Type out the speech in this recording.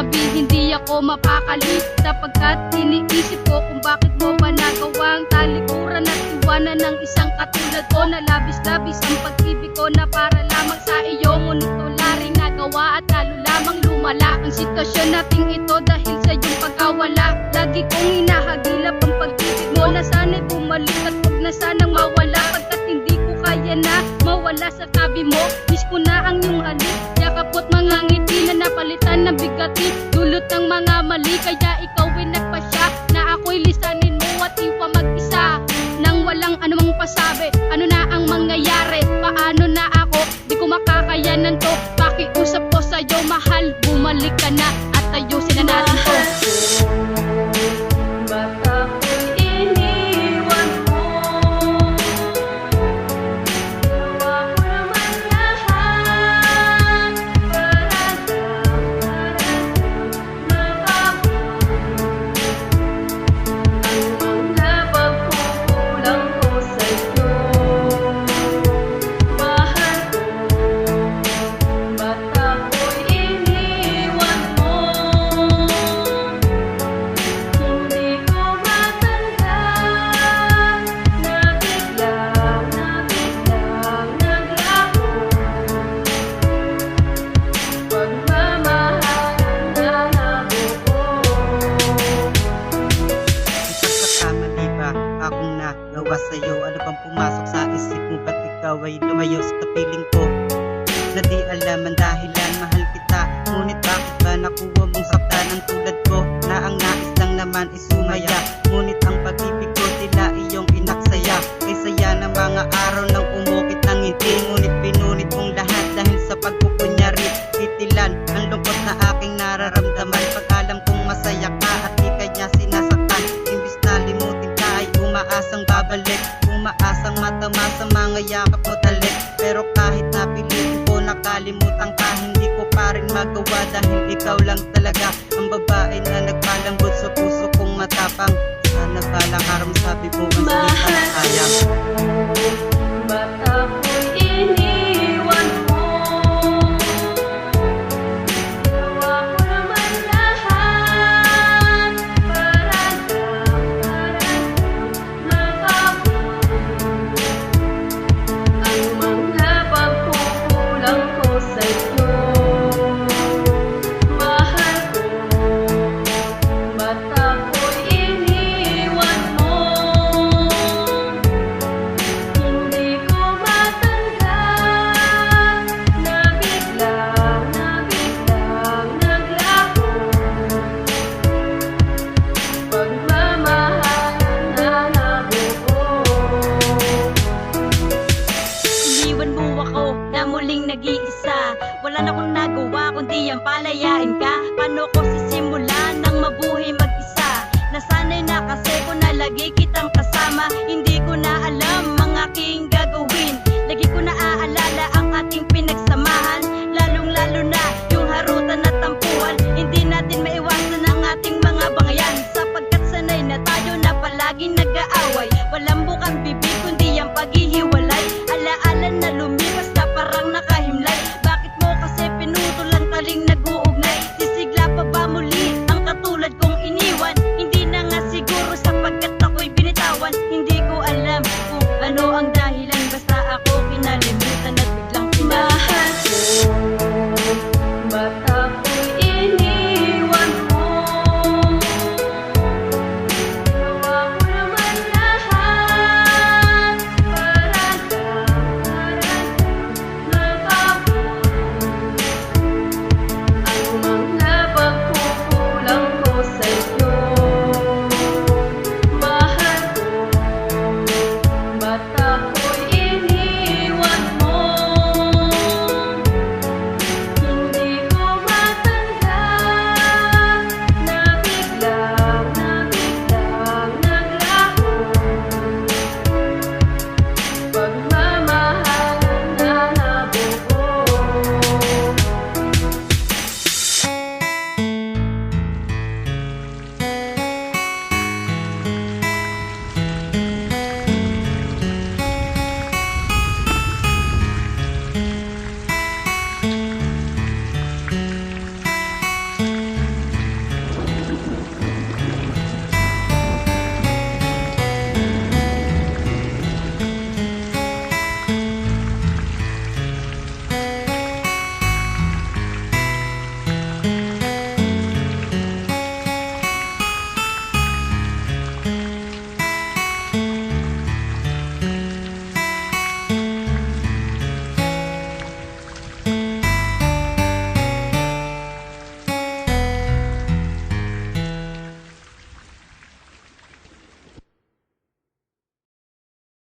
gabi hindi ako mapakali, sapagkat iniisip ko kung bakit mo ba nagawang talikuran at iwanan ng isang katulad ko na labis-labis ang pag-ibig ko na para lamang sa iyo. Ngunit wala ring nagawa at lalo lamang lumala ang sitwasyon nating ito dahil sa iyong pagkawala. Lagi kong hinahagilap ang pag-ibig mo na sana'y bumalik at huwag na sanang mawala, pagkat hindi ko kaya na mawala sa tabi mo. Miss ko na ang iyong halik, yakap ko't mga ngiti na napalitan ng bigati, dulot ng mga mali, kaya ikaw ay nagpasya na ako'y lisanin mo at iwa mag-isa nang walang anumang pasabi. Ano na ang mangyayari? Paano na ako? Di ko makakayanan to. Pakiusap ko sa'yo, mahal, bumalik ka na at ayusin na natin to. Ba't ako'y iniwan mo? Gawa ko naman lahat para makabot ang mga pagkukulang ko sa'yo. Mahal ko, ba't ako'y iniwan mo? Hindi ko matanda na biglang naglaho pagmamahalan na nabuo. Pagkakamali ba akong nagawa sa'yo? Ano bang pumasok sa isip mo? Ba't ikaw ay lumayo sa kapiling ko? Na di alam ang dahilan, mahal kita. Ngunit bakit ba nakuha mong saktan ang tulad ko? Na ang nais lang naman is sumaya. Ngunit ang pag-ibig ko tila iyong inaksaya. Kay saya ng mga araw nang umukit ng ngiti, ngunit pinunit mong lahat dahil sa pagkukunyari. Titilan ang lungkot na aking nararamdaman, pag alam kong masaya ka at di kanya sinasaktan. Imbis na limutin ka ay umaasang babalik, umaasang matama sa mga yakap mo talik. Pero kahit napilitin ko nakalimutan ka, hindi ko pa rin magawa dahil ikaw lang talaga ang babae na nagpalambot sa puso kong matapang. Sana balang araw masabi mo ang salita na sayang.